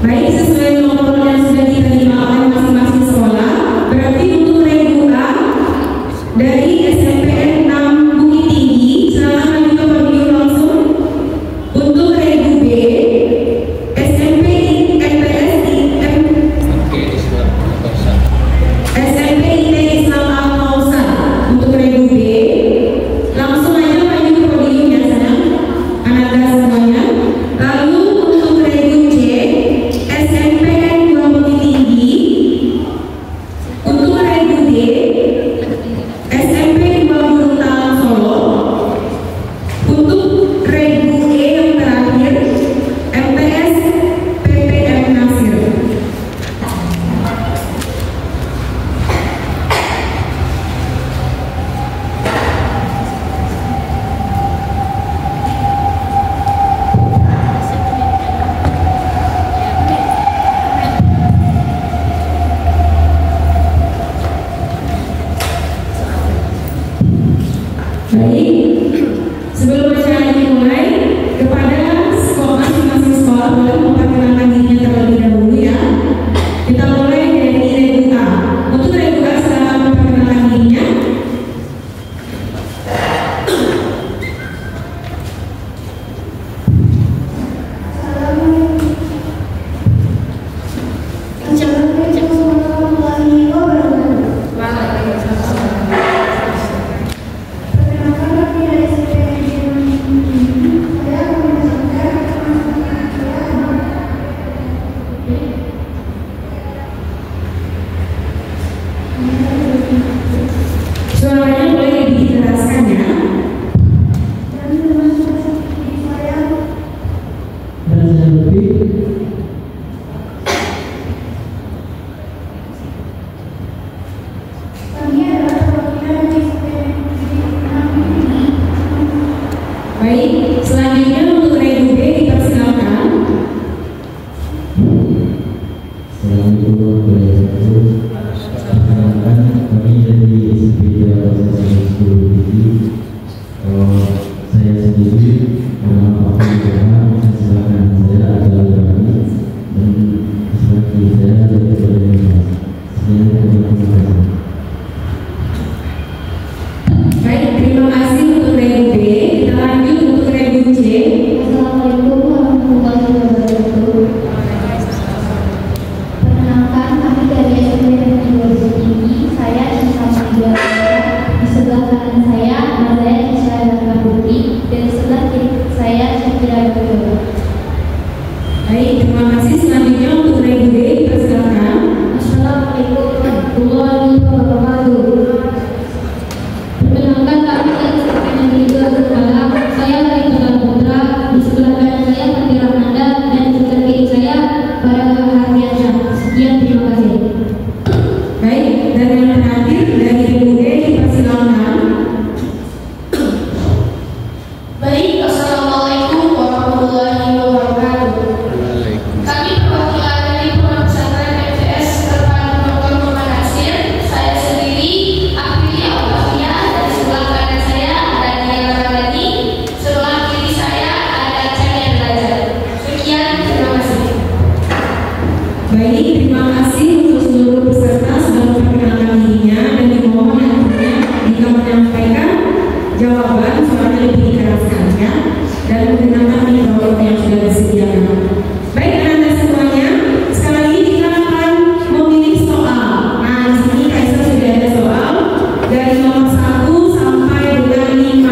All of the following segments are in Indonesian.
Baik, sesuai nomor yang sudah diterima oleh masing-masing sekolah, berarti untuk regu A dari SMPN 6 Bukit Tinggi, silakan maju ke podium langsung. Untuk regu B, SMP IT Islam Al-Kausar. Untuk regu B, langsung aja maju ke podium ya sayang, anak-anak semuanya. Lalu untuk regu C, SMPN 2 Bukit Tinggi. Untuk regu D, SMP 2 Guruntalang Solo. Untuk regu E yang terakhir, MTS PPM Nasir. Baik, sebelum acara dimulai, kepada masing-masing sekolah boleh memperkenalkan dirinya terlebih dahulu ya. Kita mulai dari regu A. Untuk regu A, silakan memperkenalkan dirinya. Suaranya boleh dijelaskan ya. Baik, selanjutnya untuk regu B dipersilakan. Assalamualaikum warahmatullahi wabarakatuh. Perkenalkan, kami dari SMP 2 saya sendiri nama Pak Ibrahim, silakan saya adalah Ibrahim dan sebagai saya dari Indonesia. Terima kasih. Baik, terima kasih untuk regu B. Kita lanjut untuk regu C. Assalamualaikum warahmatullahi wabarakatuh. Perkenalkan, kami dari SMPN 2 Bukit Tinggi. Saya Isa Maria. Di sebelah kanan saya Mazaya Isya Putri dan di sebelah kiri saya Syakira Bukit. Baik, terima kasih. Selanjutnya untuk regu D dipersilakan. Assalamualaikum warahmatullahi wabarakatuh. Perkenalkan, kami dari SMPN 2 Berkala. Saya dari Tegal Putra. Di sebelah kanan saya Fatira Nanda dan di sebelah kiri saya Baraka Hardiansyah. Sekian, terima kasih. Baik, dan yang terakhir dari regu D dipersilakan. Baik, assalamualaikum warahmatullahi wabarakatuh. Kami perwakilan dari Pondok Pesantren MTS Terpadu Dr. Muhammad Nasir. Saya sendiri Aprilia Octavia, dan sebelah kanan saya ada Diana Ramadhani, sebelah kiri saya ada Cahaya Belajar. Sekian, terima kasih. Baik, terima kasih untuk seluruh peserta sudah memperkenalkan dirinya dan dimohon nantinya jika menyampaikan jawaban suaranya lebih dikeraskan ya dan menggunakan mikrofon yang sudah disediakan. Baik anak-anak semuanya, sekali lagi kita akan memilih soal. Nah, di sini Kaisar sudah ada soal dari nomor 1 sampai dengan 5.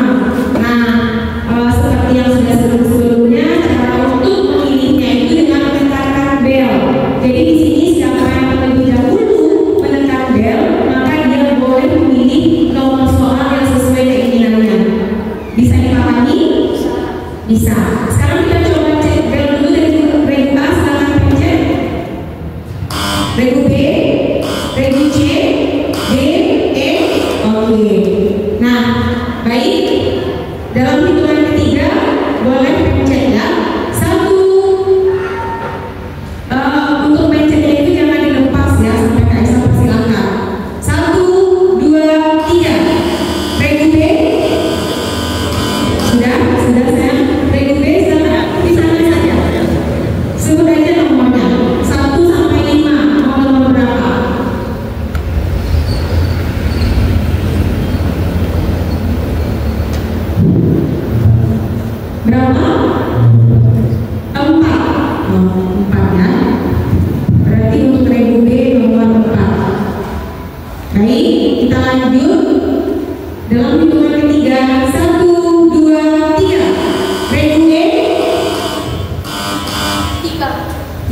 Nah, seperti yang sudah sebelumnya, cara untuk memilihnya itu dengan menekan bel. Jadi di sini siapa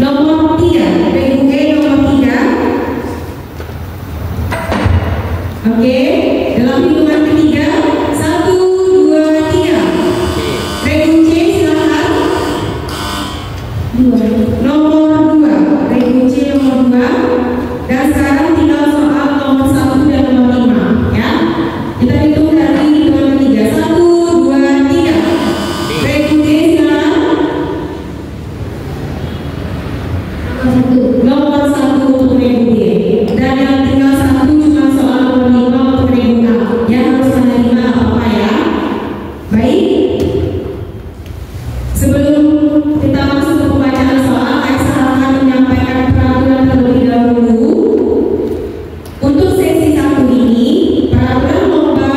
Nomor 3, Regu E nomor 3. Oke, dalam hitungan ketiga, 1, 2, 3. Regu C silakan. Nomor 2, Regu C nomor 2. Dan sekarang tinggal soal nomor 1 dan nomor 5 ya. Kita hitung dari hitungan ketiga, 1, 2, 3. Regu D silakan. Nomor 1 untuk Regu D. Dan yang tinggal 1 cuma soal nomor 5 untuk Regu A. Ya, harus menerima apa ya. Baik. Sebelum kita masuk ke pembacaan soal, saya akan menyampaikan peraturan terlebih dahulu. Untuk sesi 1 ini, peraturan lomba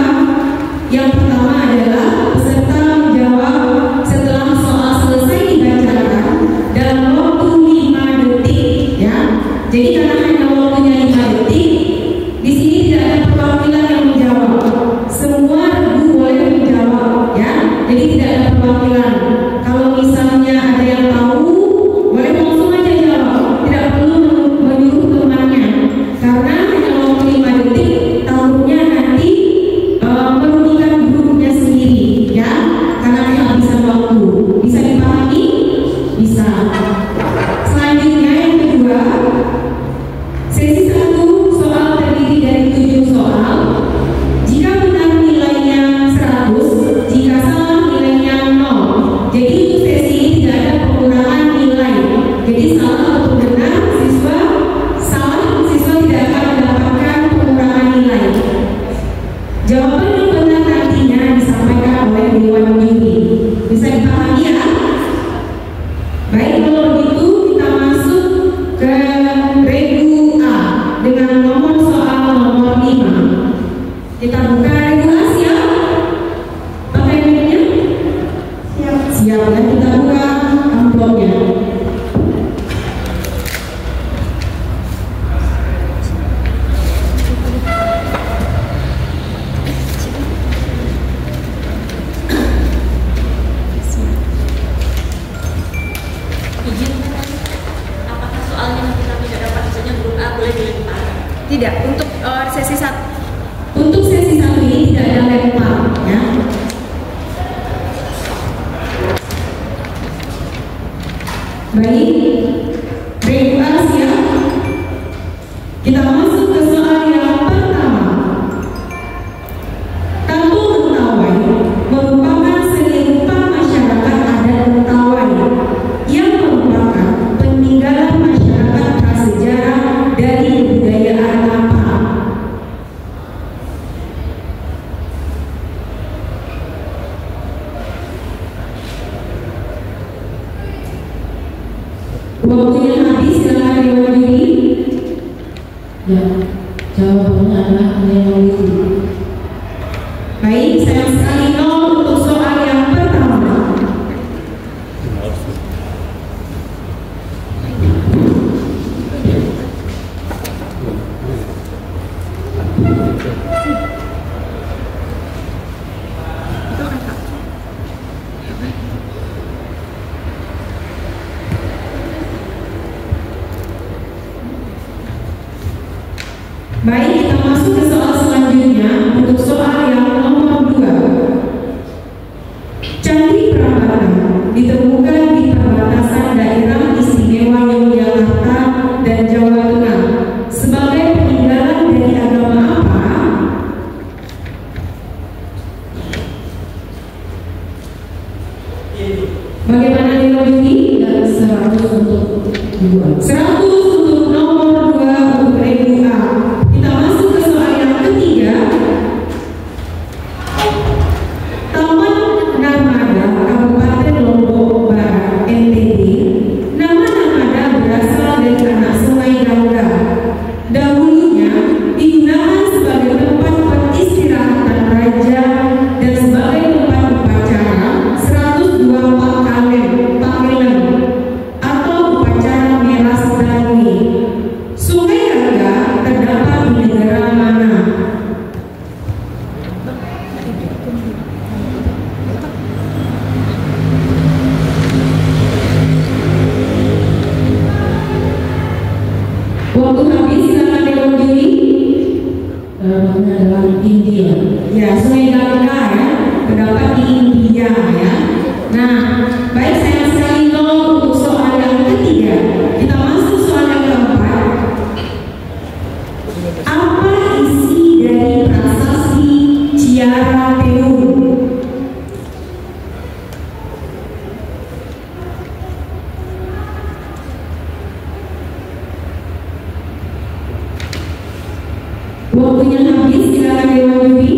yang pertama adalah peserta menjawab setelah soal selesai dibacakan dalam waktu 5 detik ya. Jadi karena hanya waktunya 5 detik, di sini tidak ada perwakilan yang menjawab. Semua regu boleh menjawab ya. Jadi tidak ada perwakilan. Kalau misalnya ada yang tahu, boleh langsung aja jawab. Tidak perlu menyuruh temannya. Karena hanya waktu 5 detik, tahunya nanti merugikan grupnya sendiri ya. Karena kehabisan waktu. Bisa dipahami? Bisa. Selanjutnya yang kedua, sesi 1 soal terdiri dari 7 soal. Jika benar nilainya 100, jika salah nilainya 0. Jadi untuk sesi ini tidak ada pengurangan nilai. Jadi salah atau benar, siswa tidak akan mendapatkan pengurangan nilai. Jawaban yang benar nantinya disampaikan oleh dewan juri. Bisa dipahami ya? Baik, kalau begitu kita masuk ke Regu A dengan nomor soal nomor 5. Kita buka Regu A, siap? Pakai pennya? Siap, dan kita buka amplopnya. Apakah soalnya kita tidak dapat misalnya grup A boleh dilempar? Tidak, untuk sesi 1. Untuk sesi 1 ini tidak ada lempar ya. Baik, Regu A siap. Kita masuk ke soal yang pertama. Kampung Mentawai merupakan seni rupa masyarakat adat Mentawai yang merupakan peninggalan masyarakat prasejarah dari kebudayaan apa? Waktunya habis, silakan dewan juri. Ya, jawabannya adalah Neoliti. Baik, sayang sekali 0 untuk soal yang pertama. Baik, kita masuk ke soal selanjutnya. Untuk soal yang nomor 2. Candi Prambanan ditemukan di perbatasan daerah istimewa Yogyakarta dan Jawa Tengah sebagai peninggalan dari agama apa? Bagaimana dewan juri? 100 untuk 2. 100 untuk nomor 2 untuk Regu A. Kita masuk ke soal yang ketiga. Taman Narmada Kabupaten Lombok Barat NTB. Nama Narmada berasal dari anak sungai Gangga. Dahulunya digunakan sebagai tempat peristirahatan raja dan sebagai tempat upacara 124 Pakelan atau upacara meras dan India. Ya, Sungai Gangga ya, terdapat di India ya. Nah, baik sayang sekali untuk soal yang ketiga. Kita masuk soal yang keempat. Apa isi dari prasasti Ciara Teun? Waktunya habis, silakan Dewan Juri.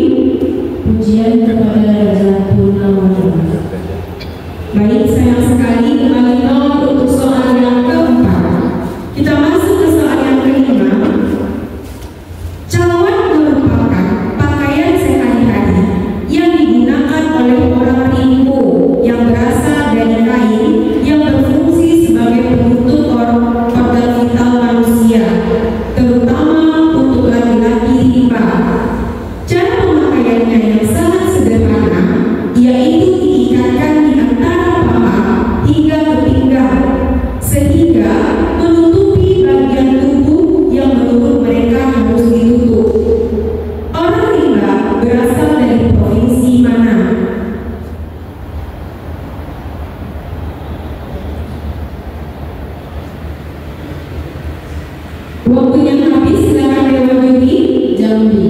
Pujian kepada Raja Purnawardhana. Baik, sayang sekali kembali untuk soal yang keempat. Kita masuk ke soal yang kelima. Cawan merupakan pakaian sehari-hari yang digunakan oleh orang Rimpo yang berasal dari kain yang berfungsi sebagai penutup organ vital manusia, terutama untuk laki-laki rimba. Cara pemakaiannya yang sangat sederhana, yaitu diikatkan di antara paha hingga ke pinggang, sehingga menutupi bagian tubuh yang menurut mereka harus ditutup. Orang rimba berasal dari provinsi mana? Waktunya habis, silakan Dewan Juri. Jambi.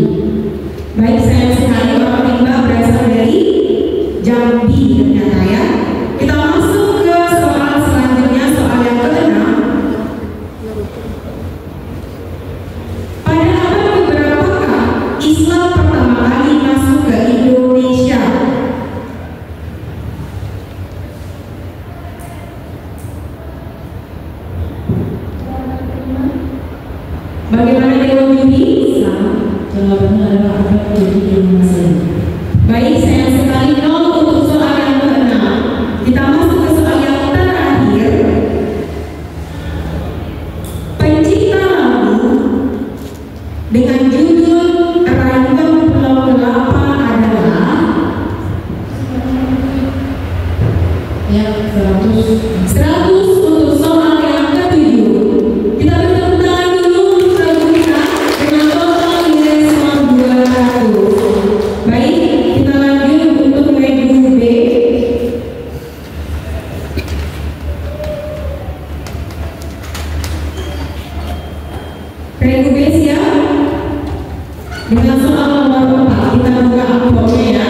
Baik, sayang sekali orang rimba berasal dari Jambi ternyata ya. Kita masuk ke soal selanjutnya, soal yang keenam. Pada abad keberapakah Islam pertama kali masuk ke Indonesia? Bagaimana Dewan Juri? Jawabannya adalah abad ke-7 Masehi. Baik, sayang sekali untuk soal yang keenam. Kita masuk ke soal yang terakhir. Pencipta lagu dengan judul Ragam Pulau Kelapa adalah Yang 100. 100 untuk soal yang ke-7. Kita bertepuk tangan dulu untuk lagu kita dengan total nilai skor 200. Baik, kita lanjut untuk regu B. Regu B siap? Dengan soal nomor 4 kita buka amplopnya ya.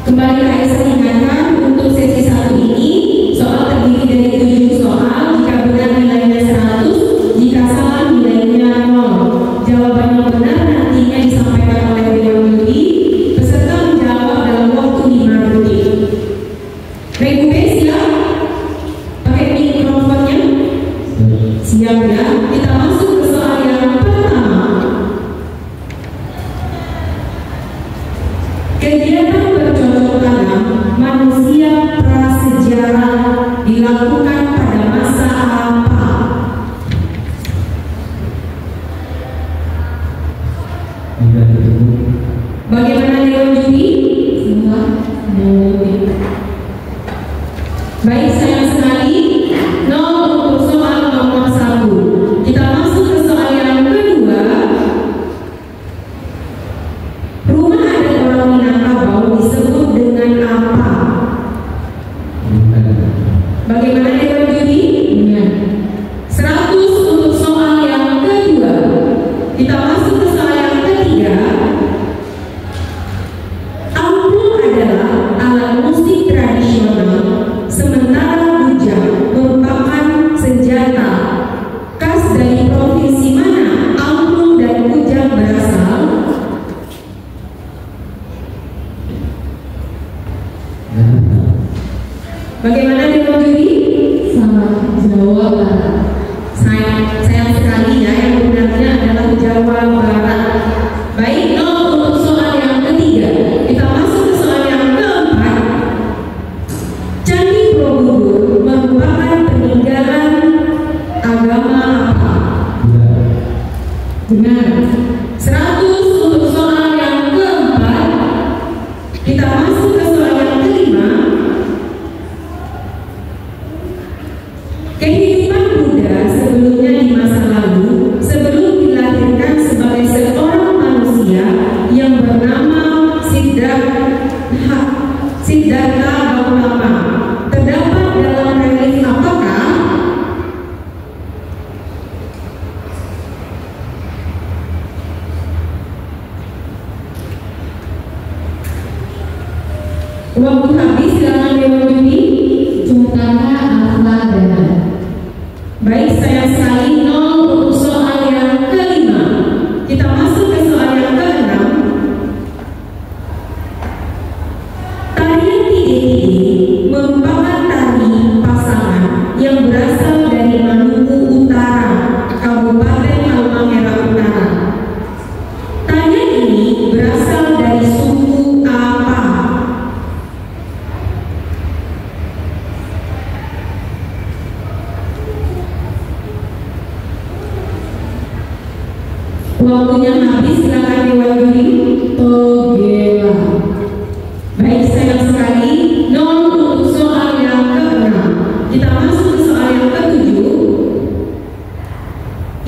Kembali saya ingatkan untuk sesi 1 ini soal terdiri dari 7 soal. Jika benar nilainya 100, jika salah nilainya 0. Jawaban yang benar nantinya disampaikan oleh Dewan Juri. Peserta menjawab dalam waktu 5 detik. Regu B siap? Pakai mikrofonnya? Siap ya? Kita masuk ke soal yang pertama. Kegiatan bercocok tanam manusia prasejarah dilakukan pada masa apa? Bagaimana Dewan Juri? Semua Neolithic. Baik, sayang sekali 0 untuk soal nomor 1. Kita masuk ke soal yang kedua. Rumah adat orang Minangkabau disebut dengan apa? Bagaimana Dewan Juri? 100 untuk soal yang kedua. Kita masuk ke soal yang ketiga. Angklung adalah alat musik tradisional, sementara bujang merupakan senjata. Khas dari provinsi mana angklung dan bujang berasal? Bagaimana Dewan Juri? Sama Jawa Barat. Sayang sekali ya, yang benarnya adalah Jawa Barat. Baik, 0 untuk soal yang ketiga. Kita masuk ke soal yang keempat. Candi Borobudur merupakan peninggalan agama apa? Benar. 100 untuk soal yang Waktu habis, silakan Dewan Juri. Cungkana Afladana. Baik, sayang sekali 0 untuk soal yang kelima. Kita masuk ke soal yang keenam. Tarian Tide-Tide merupakan tari pasangan yang berasal dari Maluku Utara, Kabupaten Halmahera Utara. Tarian ini berasal dari suku apa? Waktunya habis, silakan Dewan Juri. Togela. Baik, sayang sekali 0 untuk soal yang keenam. Kita masuk ke soal yang ketujuh.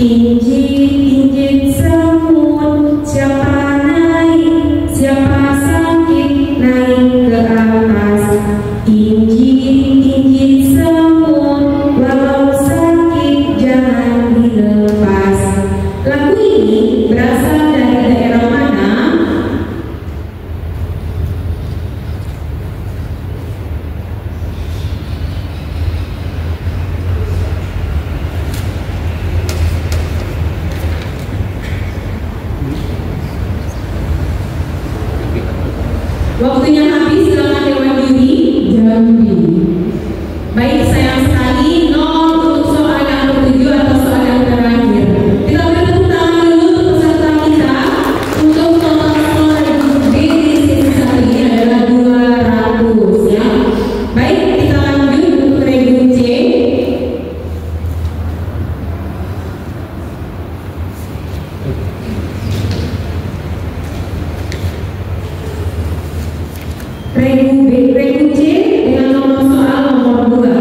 Injit semut, siapa naik, siapa sakit, naik ke atas. Injit semut, walau sakit jangan dilepas. Lagu ini berasal dari daerah mana? Waktunya habis, silakan Dewan Juri. Jambi. Baik, sayang sekali 0 untuk soal yang ketujuh atau soal yang terakhir. Kita beri tepuk tangan dulu untuk peserta kita. Untuk total skor di sesi satu ini adalah 200 ya. Baik, kita lanjut untuk regu C. Regu C dengan nomor soal nomor 2.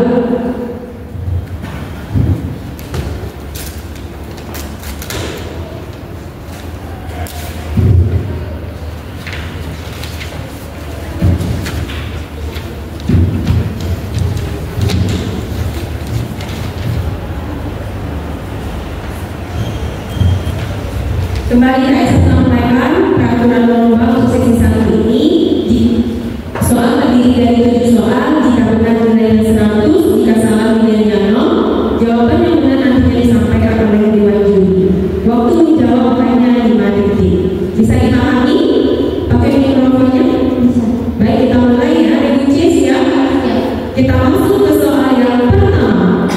Kembali saya sampaikan peraturan lomba untuk sesi 1 ini. Soal terdiri dari 7 soal. Jika benar nilainya 100, jika salah nilainya 0. Jawaban yang benar nantinya disampaikan oleh Dewan Juri. Waktu menjawab hanya 5 detik. Bisa dipahami? Pakai mikrofonnya? Bisa. Baik, kita mulai ya. Regu C siap? Kita masuk ke soal yang pertama.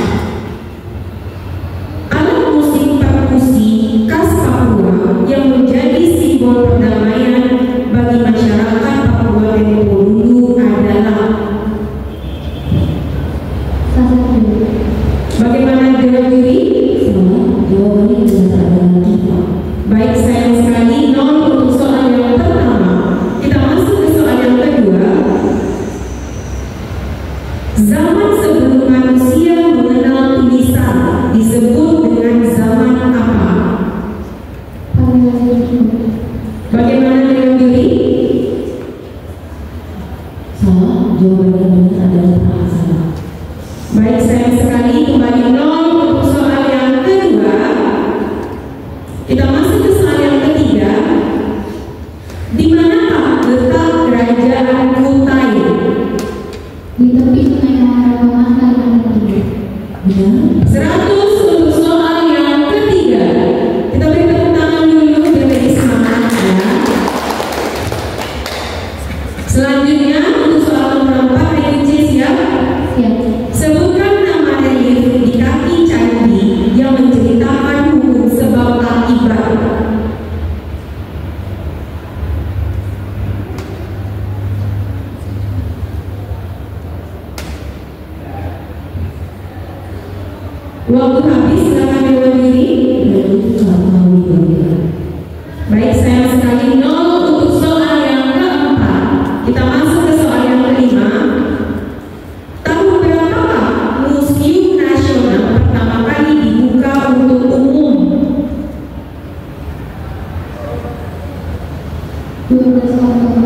Alat musik perkusi khas Papua yang menjadi simbol perdamaian bagi masyarakat Papua tempo dulu adalah. Bagaimana Dewan Juri? Jawabannya bisa adalah kita. Baik, sayang sekali 0 untuk soal yang pertama. Kita masuk ke soal yang kedua. Zaman sebelum manusia mengenal tulisan disebut dengan zaman apa? Bagaimana Dewan Juri? Salah. Jawabannya benar adalah praksana. Baik, sayang sekali kembali 0 untuk soal yang kedua. Kita masuk ke soal yang ketiga. Di manakah letak kerajaan Kutai? Di tepi sungai Maharamangan, Kalimantan Timur. Benar. 100 untuk soal yang ketiga. Kita beri tepuk tangan dulu biar lebih semangat ya. Selanjutnya untuk soal nomor 4, Regu C siap? Siap. Sebutkan nama relief di kaki candi yang menceritakan hukum sebab akibat. Waktu habis, silakan Dewan Juri. Baik, sayang sekali 0 untuk soal yang keempat. Kita masuk ke soal yang kelima. Tahun berapakah Museum Nasional pertama kali dibuka untuk umum? 12 Oktober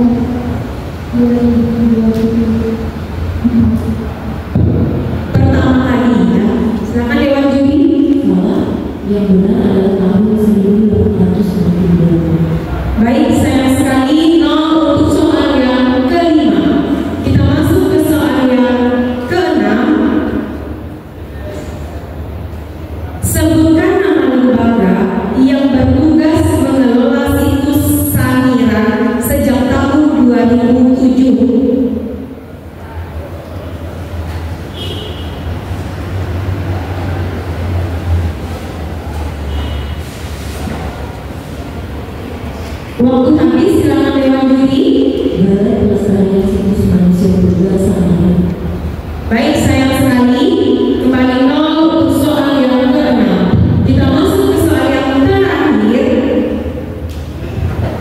2020. Pertama kali ya. Silakan Dewan Juri. Salah. Yang benar adalah tahun 1892. Baik, sayang sekali 0 untuk soal yang kelima. Waktu habis, silakan Dewan Juri. Balai Pelestarian Situs Manusia berdua sama. Baik, sayang sekali. Kembali 0 untuk soal yang ke-6. Kita masuk ke soal yang terakhir.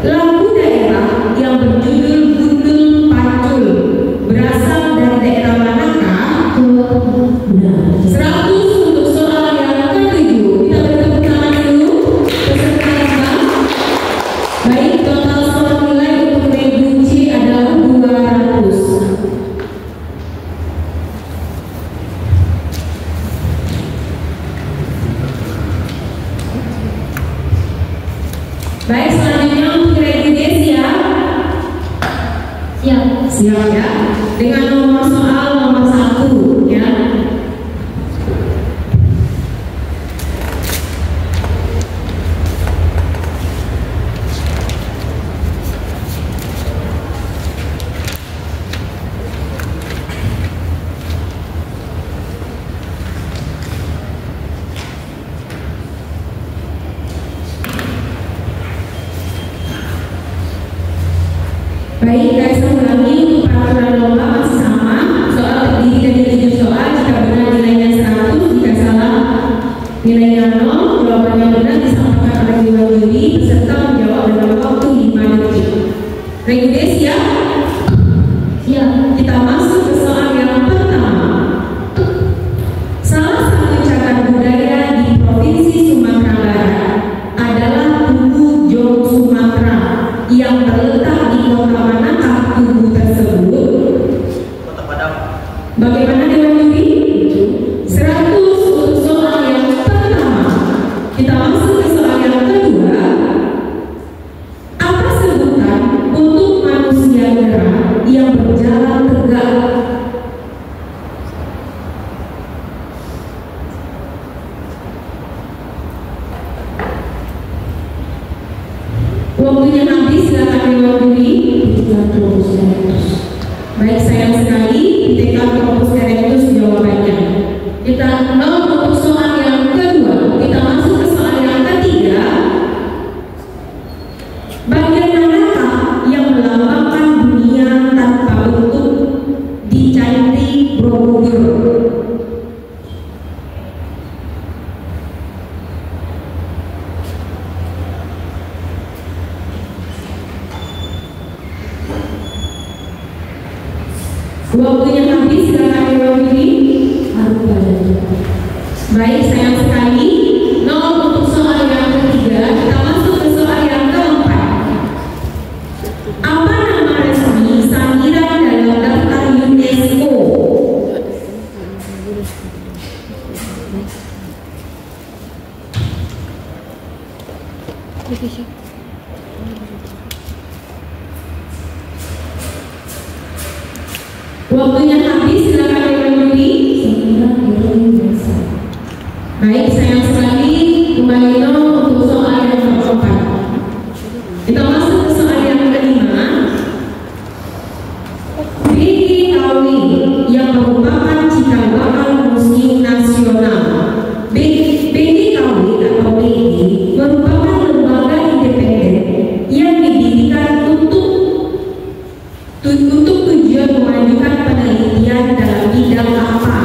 Lagu daerah yang berjudul Gundul Pacul berasal dari daerah manakah? Benar. 100 untuk soal yang ke-7. Kita beri tepuk tangan dulu peserta lomba. Baik, total skor nilai untuk regu C adalah 200. Baik, selanjutnya untuk regu D siap? Siap ya. Dengan nomor soal nomor 1 ya. Baik, guys, ulangi untuk peraturan lomba masih sama. Soal terdiri dari 7 soal. Jika benar nilainya 100, jika salah nilainya 0. Jawabannya benar disampaikan oleh Dewan Juri. Peserta menjawab dalam waktu 5 detik. Regu D siap? Siap. Kita masuk ke soal yang pertama. Salah satu cagar budaya di Provinsi Sumatera Barat adalah Tugu Jong Sumatera yang terletak di kota manakah tugu tersebut? Kota Padang. Bagaimana Dewan Juri? 100 untuk soal yang pertama. Kita masuk ke soal yang kedua. Apa sebutan untuk manusia gerak yang berjalan tegak? Waktunya habis, silakan Dewan Juri. Baik, sayang sekali ketika Corpus Erectus jawabannya. Kita 0 untuk soal yang kedua. Kita masuk ke soal yang ketiga. Bagian manakah yang melambangkan dunia tanpa bentuk di Candi Borobudur? Waktunya habis, silakan Dewan Juri. Baik, sayang sekali 0 untuk soal yang ketiga. Kita masuk ke soal yang keempat. Apa nama resmi Sangiran dalam daftar UNESCO? Waktunya habis, silakan Dewan Juri. Baik, sayang sekali kembali 0 untuk soal yang keempat. Kita masuk ke soal yang kelima. BDKW yang merupakan cikal bakal Museum Nasional. BDKW atau BD merupakan lembaga independen yang didirikan untuk tujuan memajukan penelitian dalam bidang apa?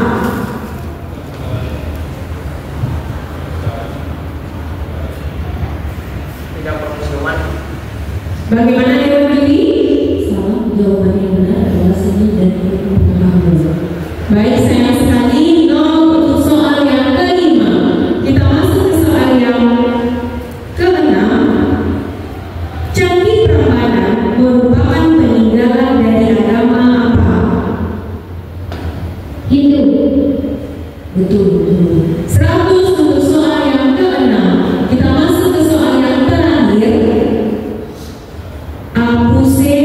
Bidang perfilman. Bagaimana Dewan Juri? Salah, jawaban yang benar adalah seni dan pengetahuan. Baik, sayang sekali 0 untuk soal yang kelima. Kita masuk ke soal yang keenam. Candi Prambanan merupakan peninggalan dari agama apa? Hindu. Betul. 100 untuk soal yang keenam. Kita masuk ke soal yang terakhir. Apuse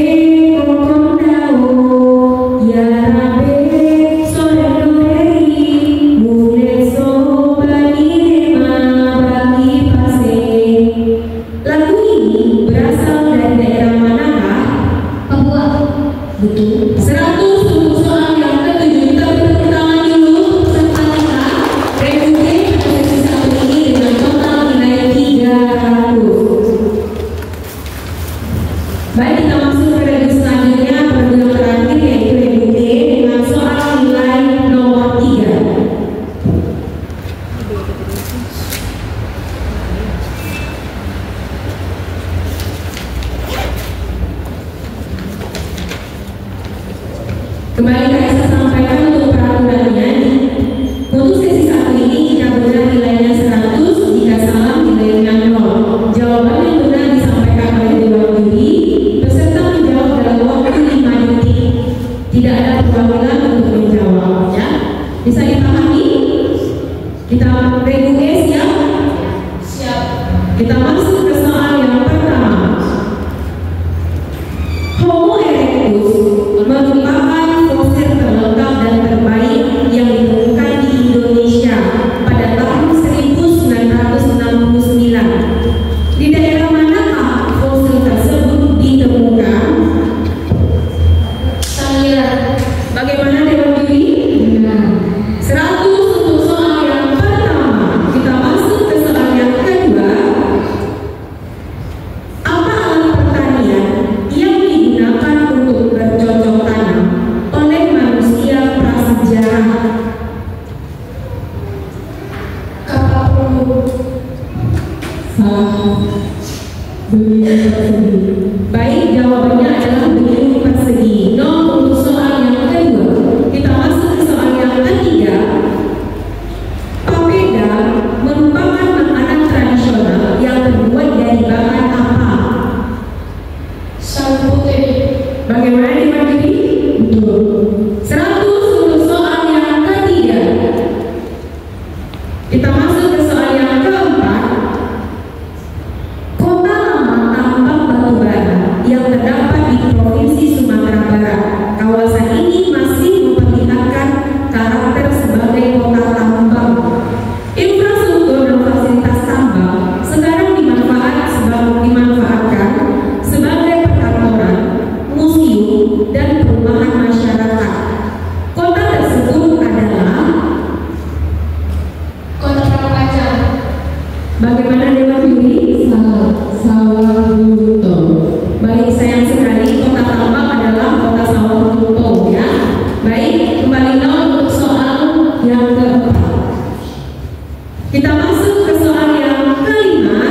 kokon dawa Kembali saya sampaikan untuk peraturannya. Untuk sesi 1 ini jika benar nilainya 100, jika salah nilainya 0. Jawaban yang benar disampaikan oleh dewan juri. Peserta menjawab dalam waktu 5 detik. Tidak ada perwakilan untuk menjawabnya. Bisa dipahami? Kita regulasi ya? Siap. Kita masuk ke soal yang pertama. Homo erectus merupakan fosil terlengkap dan terbaik yang ditemukan di Indonesia pada tahun 1969. Di daerah manakah fosil tersebut ditemukan? Sangiran. Bagaimana dewan juri? 100 untuk soal yang pertama. Kita masuk ke soal yang kedua. Apa alat pertanian yang digunakan untuk bercocok tanam oleh manusia prasejarah? Kapal perlu. Salah. Beliau persegi. Baik, jawabannya adalah beliau persegi. 0 untuk soal yang kedua. Kita masuk ke soal yang ketiga. Papeda merupakan makanan tradisional yang terbuat dari bahan apa? Sagu putih. Bagaimana dewan juri? Betul. 100 untuk soal yang ketiga. Kita masuk ke soal yang keempat. Kota lama tambang batubara yang terdapat di Provinsi Sumatera Barat. Kawasan ini masih memperlihatkan karakter sebagai kota tambang. Infrastruktur dan fasilitas tambang sekarang dimanfaatkan sebagai perkantoran, museum, dan perumahan masyarakat. Kota tersebut adalah Kota Pamekasan. bagaimana dewan juri? Sawalunto. Baik, sayang sekali kota tambang adalah kota Sawalunto ya. Baik, kembali untuk soal yang keempat. Kita masuk ke soal yang kelima.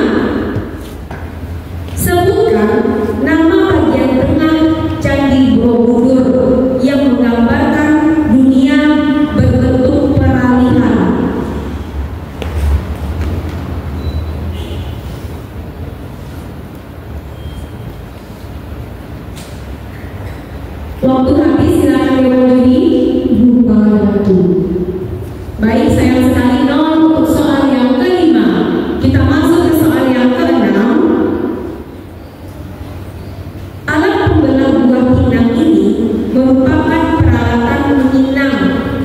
Sebutkan nama bagian tengah Candi Borobudur yang menggambarkan dunia berbentuk peralihan. Waktu habis, silakan dewan juri. Lupa waktu. Baik, sayang sekali 0 untuk soal yang kelima. Kita masuk ke soal yang keenam. Alat pembelah buah pinang ini merupakan peralatan menginang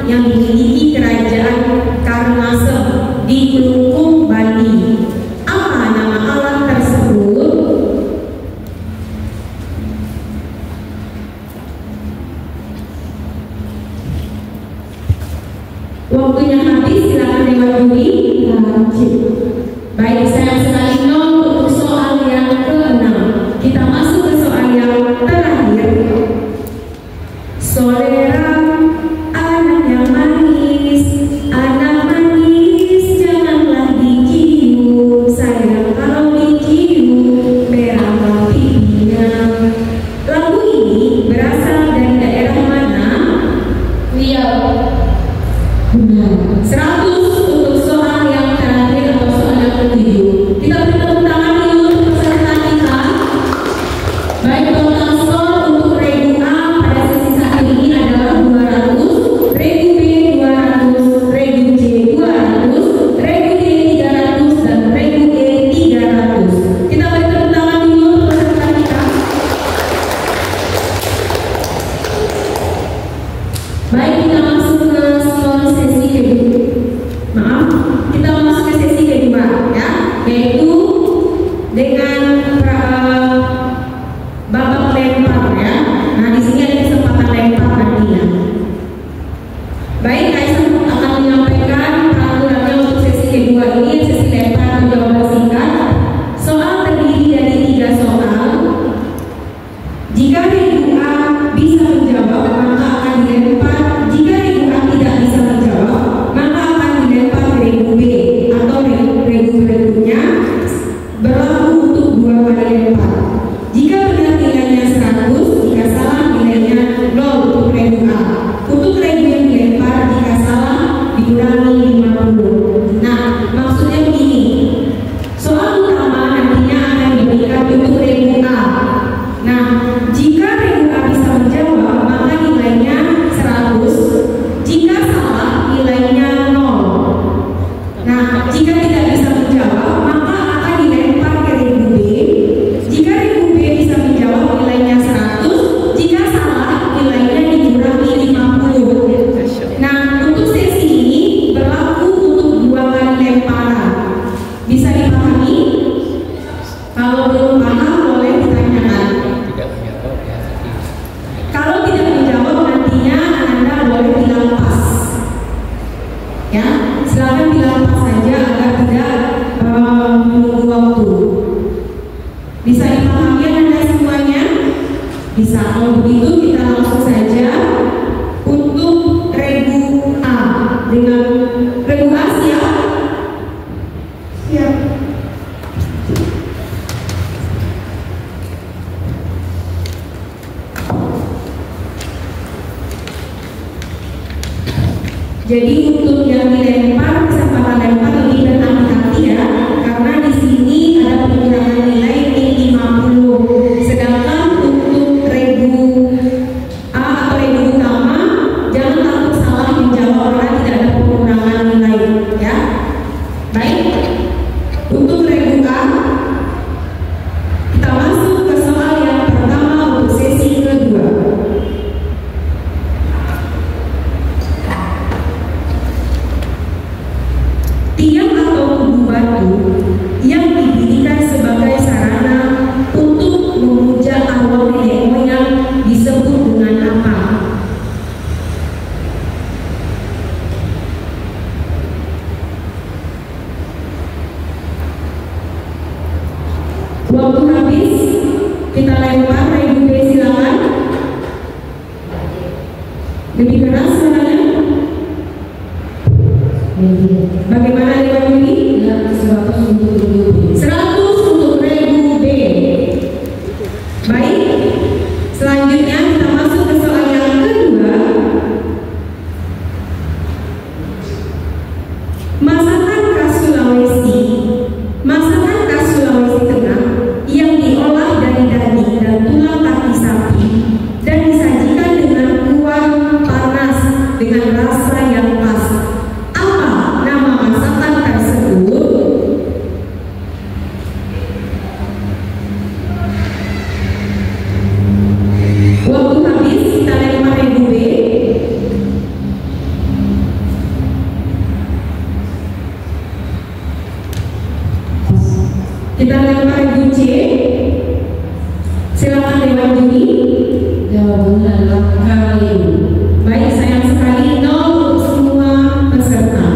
yang dimiliki kerajaan Karangasem di Kelungkung, Bali. Apa nama alat tersebut? Waktunya habis, silakan dewan juri. Baik, sayang sekali 0 untuk soal yang keenam. Kita masuk ke soal yang terakhir. Solera anak yang manis, janganlah dicium. Nah, jika tidak bisa menjawab, maka akan dilempar ke regu B. Jika regu B bisa menjawab, nilainya 100. Jika salah, nilainya dikurangi 50. Nah, untuk sesi ini berlaku untuk 2 kali lemparan. Bisa dipahami? Kalau belum paham, boleh ditanyakan. Kalau tidak menjawab, nantinya Anda boleh dilampas. Ya, silakan dilampas saja agar tidak menunggu waktu. Bisa dipahami Anda semuanya? Bisa. Kalau begitu kita langsung saja untuk regu A. Dengan regu A siap? Siap. Jadi untuk yang dilempar, kesempatan lempar lebih berhati-hati ya, karena di sini ada pengurangan nilai min 50. Sedangkan untuk regu A atau regu utama, jangan takut salah menjawab karena tidak ada pengurangan nilai ya. Baik, untuk regu A kita masuk ke soal yang pertama untuk sesi kedua. Tiang atau tubuh batu yang didirikan sebagai sarana untuk memuja arwah nenek moyang disebut dengan apa? Waktu habis, kita lempar regu B, silakan. Lebih keras suaranya. Bagaimana dengan ini? 100 untuk regu B. 100 untuk regu B. Baik. Selanjutnya kita masuk ke soal yang kedua. Masakan khas Sulawesi. Masakan khas Sulawesi Tengah yang diolah dari daging dan tulang kaki sapi dan disajikan dengan kuah panas dengan rasa yang khas. Waktu habis, kita lempar regu B. Kita lempar regu C. Silakan Dewan Juri. Jawabannya adalah kaleo. Baik, sayang sekali 0 untuk semua peserta.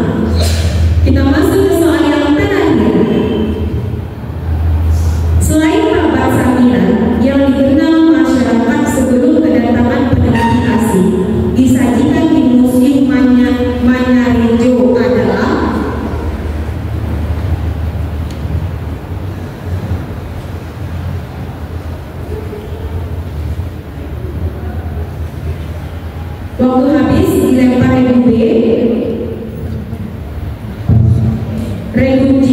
Kita masuk ke soal yang terakhir. Selain kabar Samina yang dikenal masyarakat sebelum kedatangan peneliti asing, disajikan di Museum Manyarejo adalah waktu habis, dilempar regu B. Regu C.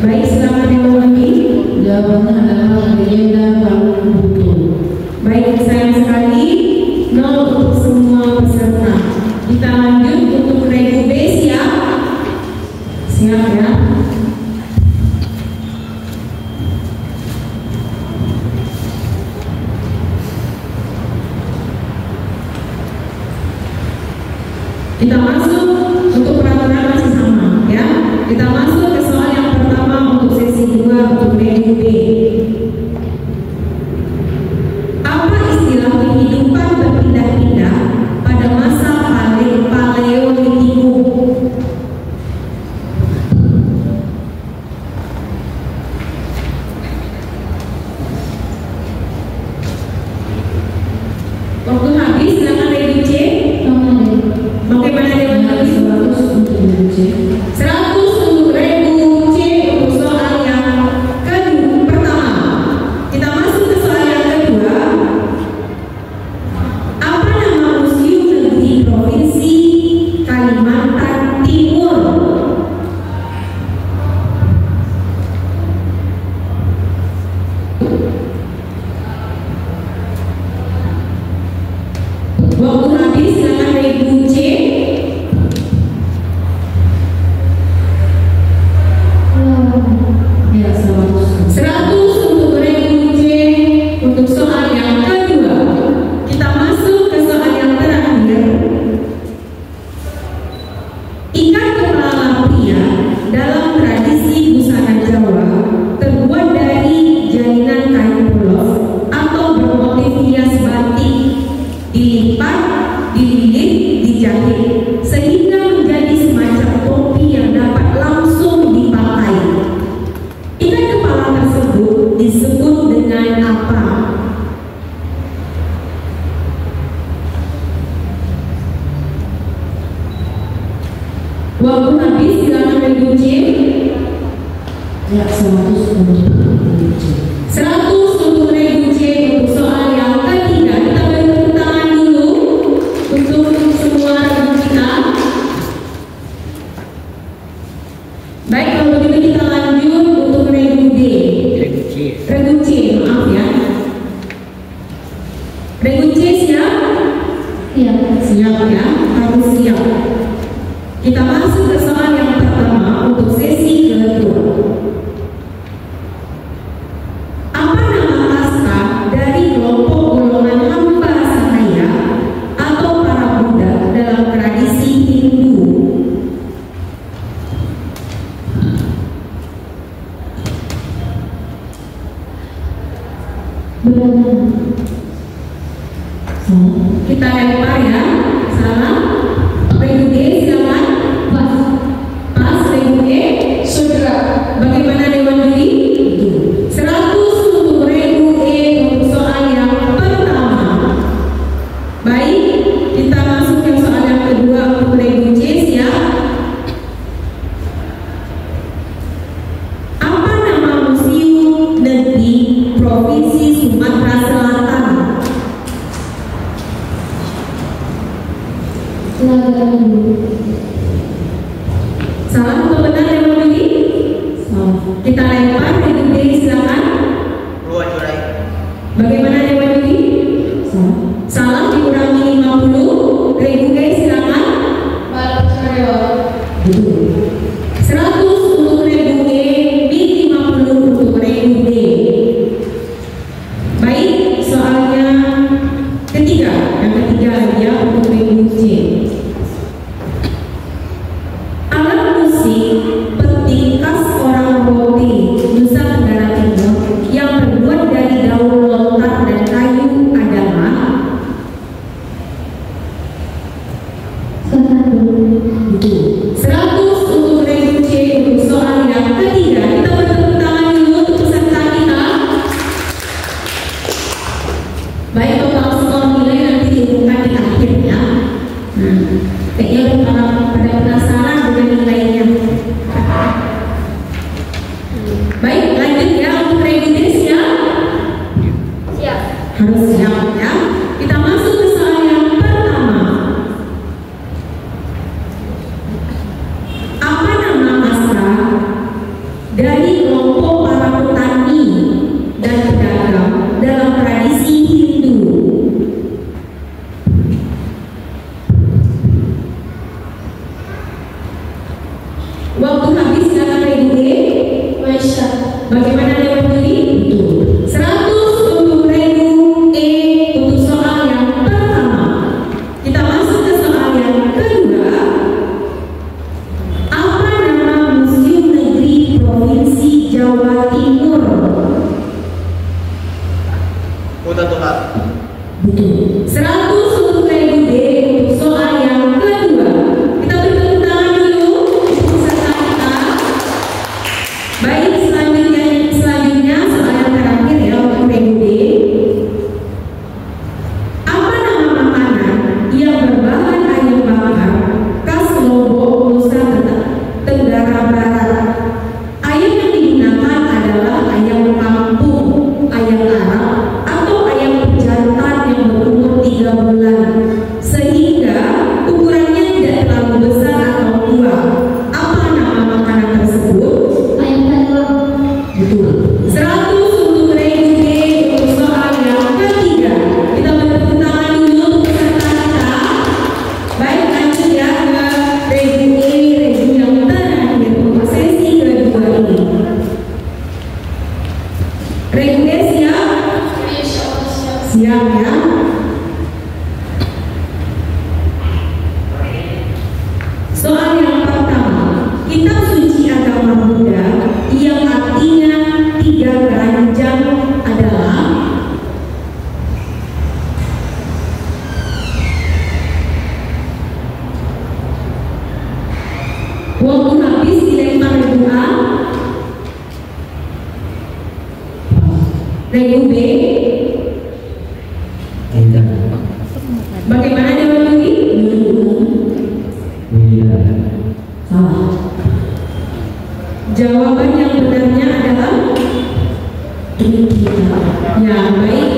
Baik, silakan yang lagi. Jawabannya adalah legenda Palu Buto. Baik, sayang sekali 0 untuk semua peserta. Kita lanjut untuk regu B, siap? Siap ya. Kita masuk untuk peraturan masih sama ya. Kita masuk ke soal yang pertama untuk sesi 2 untuk regu B. Apa istilah kehidupan berpindah-pindah pada masa Paleolitikum? Baik, kalau begitu kita lanjut untuk regu D. Regu C, maaf ya. Regu C siap? Siap. Siap ya, harus siap. Kita masuk ke soal yang pertama untuk sesi kedua. Apa nama kasta dari kelompok golongan hamba sahaya atau para budak dalam tradisi Hindu? Kita lempar ya. Salah. Regu D silakan. Pas regu D. Saudara, bagaimana Dewan Juri? 100 untuk regu E untuk soal yang pertama. Baik, kita masuk ke soal yang kedua untuk regu C siap. Apa nama museum negeri Provinsi Sumatera Selatan? Salah atau benar yang memilih? Salah. Kita lempar regu D silakan. Luar Jurai. Bagaimana yang memilih? Salah. Salah dikurangi 50. Regu D silakan. Balap Karyo. 100 untuk regu E, min 50 untuk regu D. Baik, soalnya ketiga. Yang ketiga lagi ya untuk regu C. Alat musik petik khas orang Rote, Nusa Tenggara Timur yang terbuat dari daun lontar dan kayu adalah 100 untuk regu C untuk soal yang ketiga. Kita bertepuk tangan dulu untuk peserta kita. Baik, total skor nilai nanti diumumkan di akhir ya. Kayaknya pada penasaran dengan nilainya. Baik, lanjut ya untuk regu D siap? Siap. Harus siap ya. Kita masuk ke soal yang pertama. Apa nama kasta dari kelompok para petani dan pedagang dalam tradisi Hindu? Waktu habis silakan regu D. Maisha. Bagaimana Dewan Juri? 100 untuk regu E untuk soal yang pertama. Kita masuk ke soal yang kedua. Apa nama museum negeri Provinsi Jawa Timur? Hutan Tuhan. 100 untuk regu D untuk soal yang kedua. Kita beri tepuk tangan dulu untuk peserta kita. Baik, selanjutnya soal yang terakhir ya untuk regu D. Apa nama makanan yang berbahan ayam bakar khas Lombok, Nusa Tenggara Barat? Ayam yang digunakan adalah ayam kampung, ayam Arab, atau ayam jantan yang berumur 3 bulan, sehingga ukurannya tidak terlalu besar atau tua. Apa nama makanan tersebut? Ayam kampung. Betul. 100 untuk regu D untuk soal yang ketiga. Kita bertepuk tangan dulu untuk peserta kita. Baik, lanjut ya ke regu E, regu yang terakhir untuk sesi kedua ini. Regu D siap? Insya Allah siap. Siap ya. Soal yang pertama, kitab suci agama Buddha yang artinya 3 keranjang adalah waktu habis dilempar regu A. Regu B. Bagaimana Dewan Juri? Salah. Jawaban yang benarnya adalah ya, baik.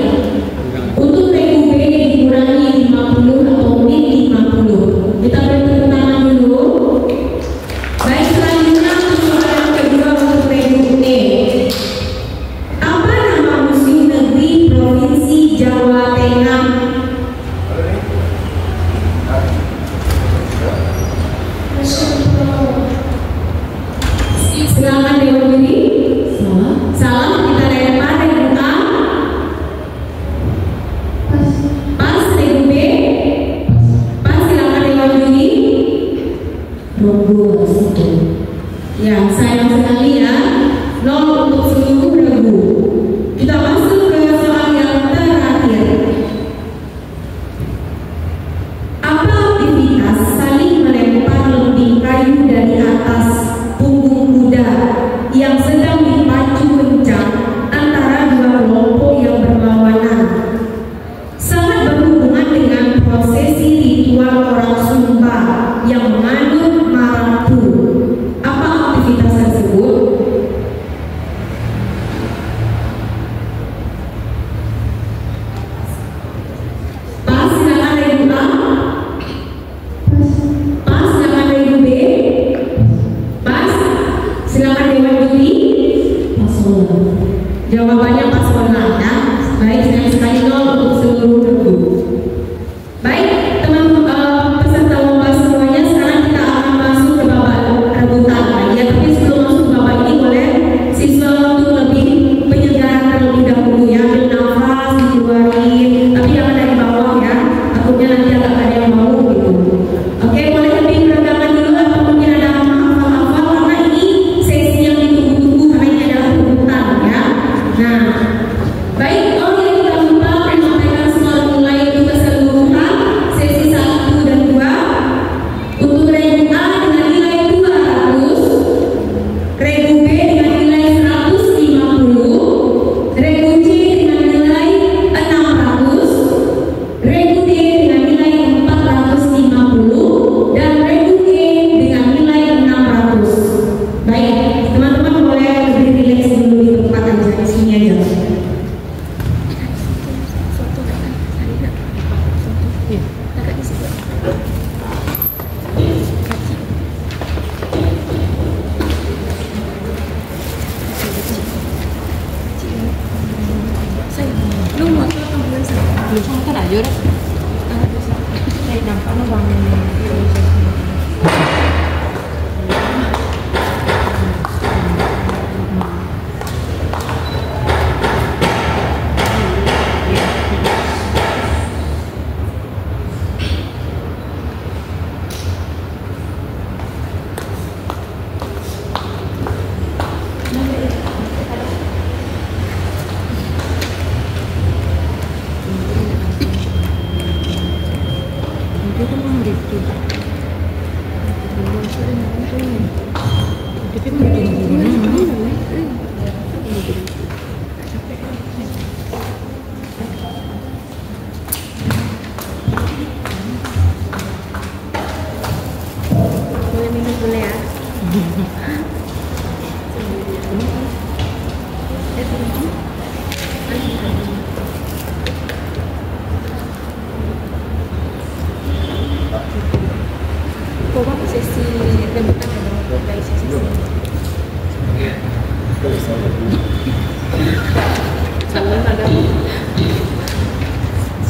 Untuk regu B dikurangi 50 atau min 50. Kita beri tepuk tangan dulu. Baik, selanjutnya untuk soal Ya, sayang sekali ya. 0 untuk seluruh regu. Kita masuk ke soal yang terakhir. Apa aktivitas saling melempar lembing kayu dari atas punggung kuda yang sedang dipacu kencang antara dua kelompok yang berlawanan? Sangat berhubungan dengan prosesi ritual orang Sumba yang mengandung marampu. Apa aktivitas tersebut? Pas, silakan regu A. Pas, silakan regu B. Pas, silakan Dewan Juri. Paslon. Jawabannya paslon A ya. Baik, sayang sekali 0 untuk seluruh regu. Baik, teman-teman peserta lomba semuanya, sekarang kita akan masuk ke babak rebutan ya. Tapi sebelum masuk ke babak ini, boleh siswa untuk lebih penyegaran terlebih dahulu ya, ambil nafas, dikeluarin, tapi jangan dari bawah ya, takutnya nanti agak ada yang mau gitu. Oke, boleh lebih peregangan dulu atau mungkin ada hafal-hafal karena ini sesi yang ditunggu-tunggu karena ini adalah rebutan ya. Nah, baik, yang kita lupa menyampaikan soal mulai untuk keseluruhan sesi 1 dan 2. Untuk regu A dengan nilai 200, regu B dengan nilai 150, regu C dengan nilai 600, regu D dengan nilai 450, dan regu E dengan nilai 600. Baik, teman-teman boleh lebih rileks dulu di tempat aja, di sini aja. Boleh minum dulu ya. Coba sesi rebutan dari sesi salah ada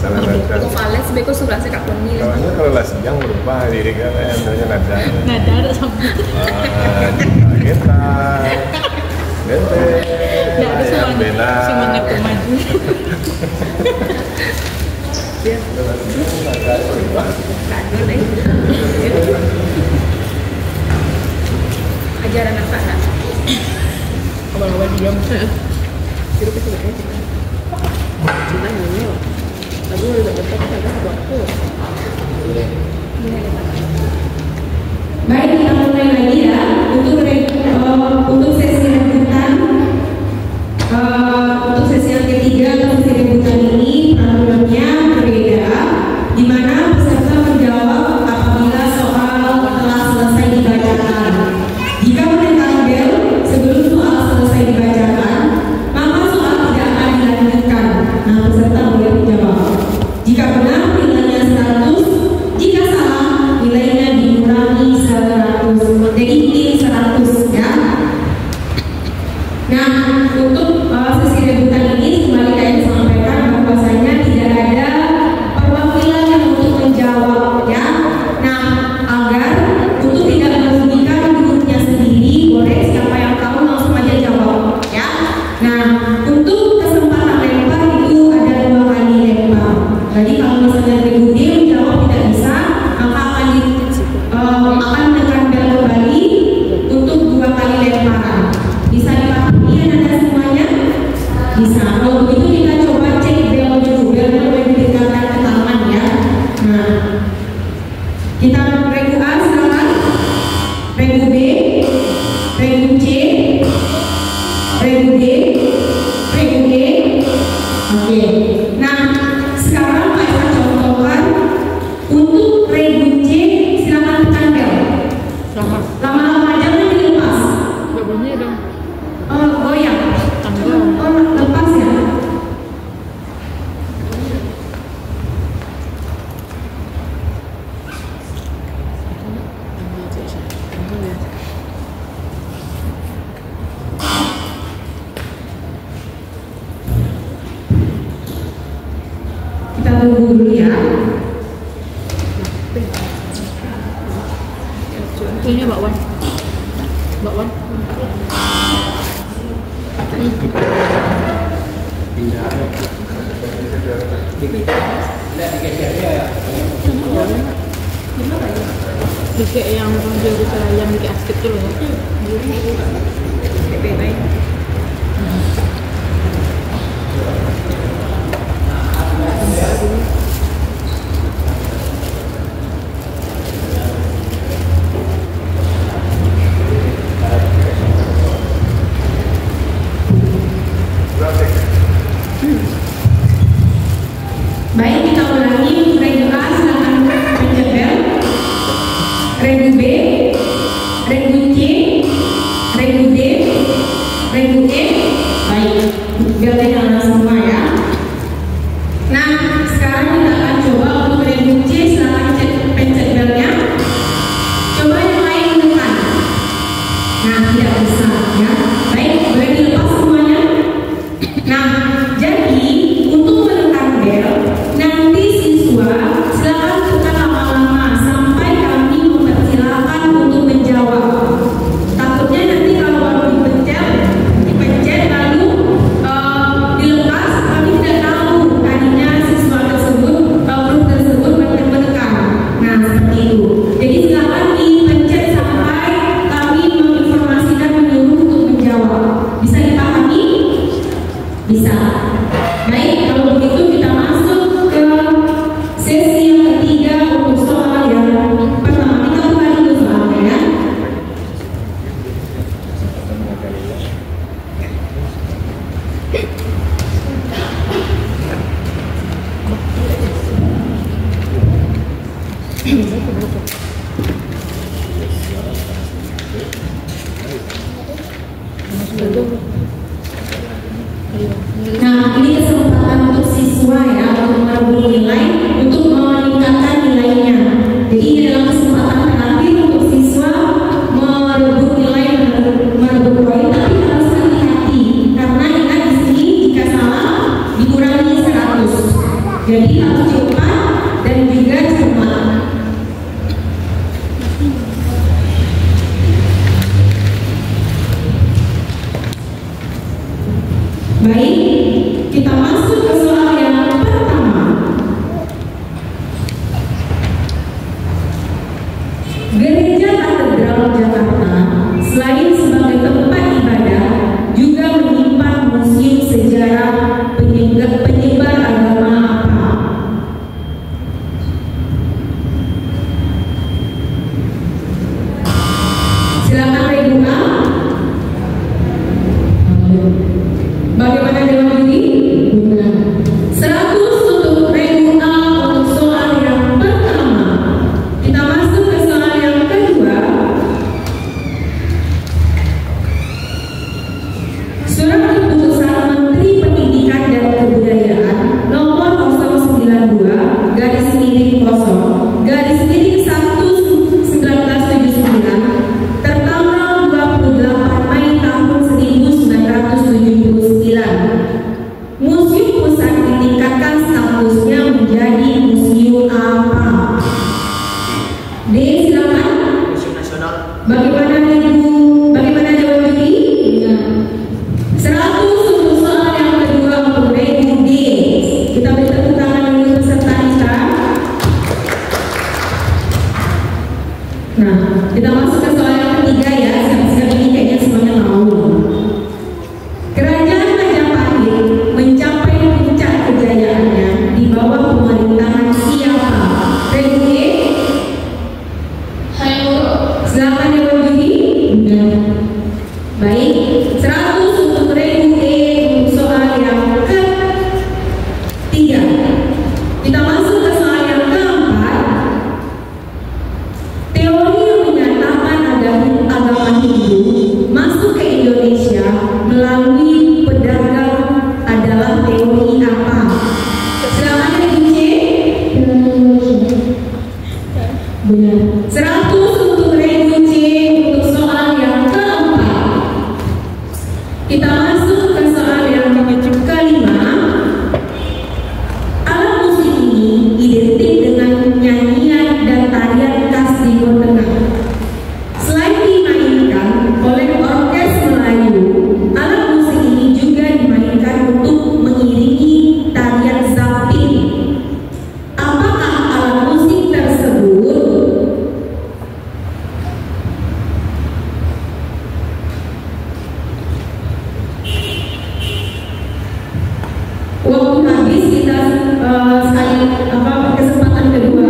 salah nada. Vales beko sudah saya kaponi. Soalnya kalau lah siang berubah diri kan namanya nada. Nada ada sama. Kita Gente. Nggak ada semangat maju. Dia nada berubah. Ajaran apa nak? Awal-awal diam. Jadi kita sudah kita. Kita nyanyi. Lagu udah betul kita waktu. Baik, kita mulai lagi ya untuk sesi rebutan. Untuk sesi yang ketiga atau sesi rebutan ini peraturannya berbeda, di mana peserta menjawab apabila soal telah selesai dibacakan. Jika mendengar bel sebelum soal selesai dibacakan, maka soal tidak akan dilanjutkan. Nah, peserta boleh menjawab. Jika benar nilainya 100, jika salah nilainya dikurangi 100. Jadi ini 100. regu C, regu D, regu E. Oke. Nah, sekarang Pak Eka contohkan untuk regu C, silakan tekan bel. Lama-lama jangan dilepas. Gak bunyi dong. Oh, goyang. Tanggal. Oh, lepas ya. Kita tunggu dulu ya. Ini Mbak Wan. Mbak Wan. Dikek yang panggil kita yang dikek asket tuh loh. Baik, kita ulangi. Regu A silakan pencet bel. Regu B, regu C, regu D, regu E. Baik, belnya nyala semua ya. Nah, sekarang kita akan coba untuk regu C, silakan pencet belnya. Coba yang lain menekan. Nah, tidak bisa ya. Baik, boleh dilepas semuanya. Nah, jadi untuk menekan bel, nanti siswa silakan tekan lama-lama sampai kami mempersilahkan untuk menjawab. Takutnya nanti kalau baru dipencet lalu dilepas, kami tidak tahu tadinya siswa tersebut grup tersebut menekan. Nah, seperti itu. Jadi silakan dipencet sampai kami menginformasikan menyuruh untuk menjawab. Bisa dipahami? Bisa. Baik, kalau begitu kita masuk ke sesi yang ketiga untuk soal yang pertama. Kita buka dulu soalnya ya. Nah, ini kesempatan untuk siswa ya untuk merebut nilai, untuk meningkatkan nilainya. Jadi ini adalah kesempatan terakhir untuk siswa merebut nilai, merebut poin, tapi harus hati-hati karena ingat di sini jika salah dikurangi 100. Jadi harus cepat dan juga cermat. Baik, kita masuk ke soal yang pertama. Gereja Katedral Jakarta selain sebagai tempat ibadah juga menyimpan museum sejarah penyebar agama apa? Silakan regu A. Bagaimana dengan ini? 100 Baik, 100 untuk regu E untuk soal yang ketiga. Kita masuk ke soal yang keempat. Teori yang menyatakan agama Hindu masuk ke Indonesia melalui pedagang adalah teori apa? Silakan regu C. Benar. 100 untuk regu C untuk soal yang keempat. Kita masuk ke soal yang kelima. Alat musik ini identik dengan nyanyian dan tarian khas Timur Tengah. Selain dimainkan oleh orkes Melayu, alat musik ini juga dimainkan untuk mengiringi tarian zapin. Apakah alat musik tersebut? Waktu habis, kita kesempatan kedua.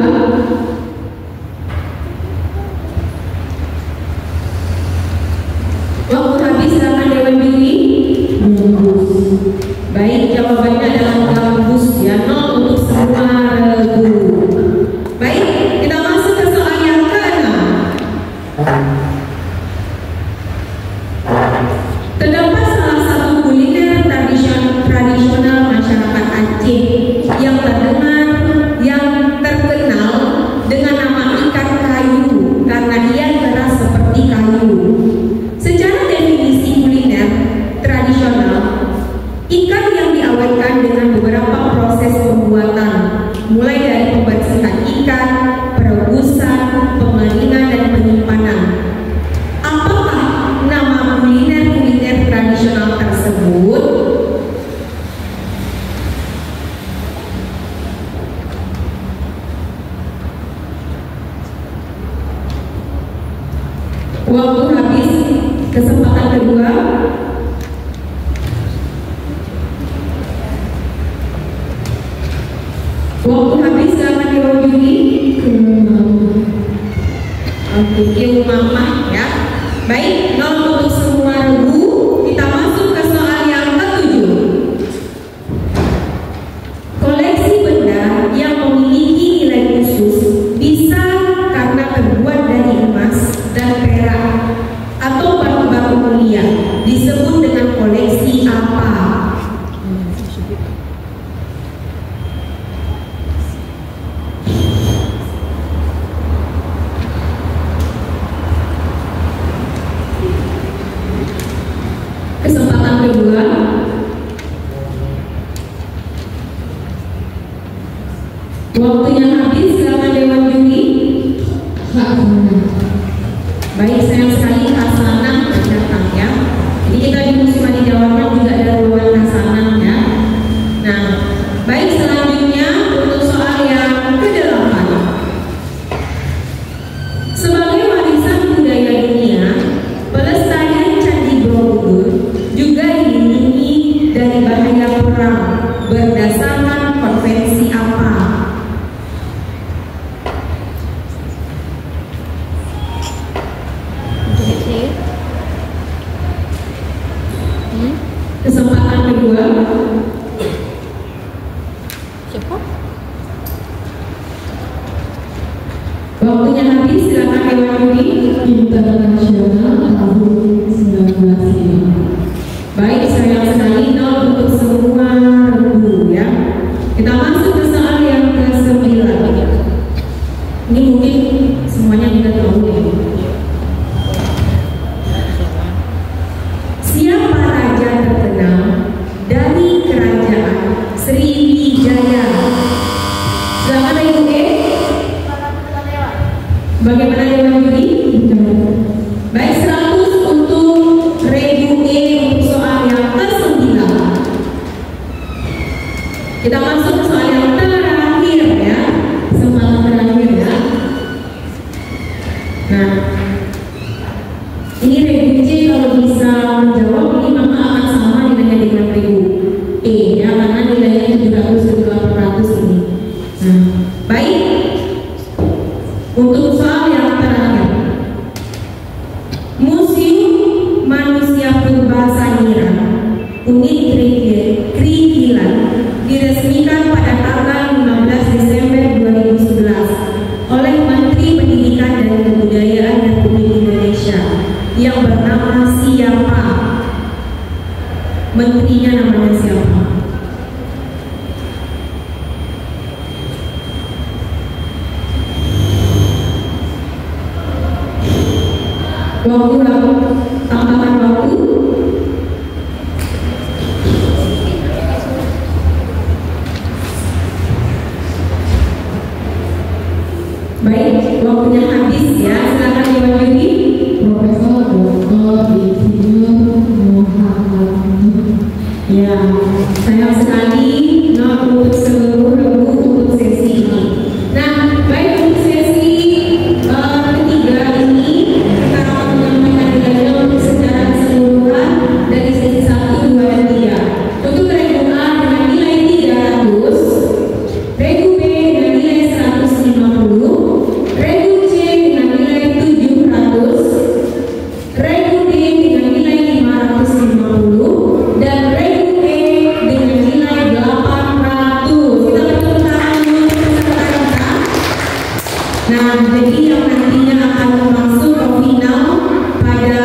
Waktu habis, silakan Dewan Juri. Baik, jawabannya adalah gambus ya, 0 untuk semua regu. Baik, kita masuk ke soal yang ke-6. Terdapat salah satu kuliner tradisional masyarakat Aceh yang terkenal dengan nama ikan kayu karena ia keras seperti kayu. Secara definisi kuliner tradisional, ikan yang diawetkan dengan beberapa proses pembuatan, mulai dari pembersihan ikan, perebusan, pengeringan, dan penyimpanan. Apakah nama kuliner tradisional tersebut? Waktu habis, kesempatan kedua. Waktu habis, silakan Dewan Juri. Oke, ilmu mamah ya. Baik, 0 untuk semua regu. Kita masuk ke soal yang ke-7. Koleksi benda yang memiliki nilai khusus bisa karena terbuat dari emas dan perak atau batu-batu mulia, disebut dengan koleksi apa? Kesempatan kedua. Waktunya habis, silakan Dewan Juri. Baik, sayang sekali Hasanah datang ya. Jadi kita di musiman di Jawa juga ada ruang Hasanah ya. Nah, baik, selanjutnya untuk soal yang ke-8. Sebagai warisan budaya dunia, pelestarian Candi Borobudur juga dilindungi dari bahaya perang berdasarkan konvensi apa? Kesempatan kedua. Siapa? Waktunya habis, silakan Dewan Juri. Internasional tahun 1905. Baik, sayang sekali 0 untuk semua regu ya. Kita masuk ke soal yang ke-9. Ini mungkin semuanya juga tahu ya. Siapa raja terkenal dari kerajaan Sriwijaya? Silakan Ibu E. Bagaimana Dewan Juri? nama siapa? Menterinya namanya siapa? Waktu tambahan waktu. Baik, waktunya habis ya. Silakan diwakili Profesor Dr. Insinyur Muhammad. Ya, sayang sekali untuk seluruh regu untuk sesi ini. Nah, baik untuk sesi ketiga ini kita akan menyampaikan nilainya untuk secara keseluruhan dari sesi 1, 2, dan 3. Untuk regu A dengan nilai 300, regu B dengan nilai 150, regu C dengan nilai 700, regu D dengan nilai 550, dan regu E dengan nilai 800. Kita bertepuk tangan dulu untuk peserta kita. Nah, jadi yang nantinya akan masuk ke final pada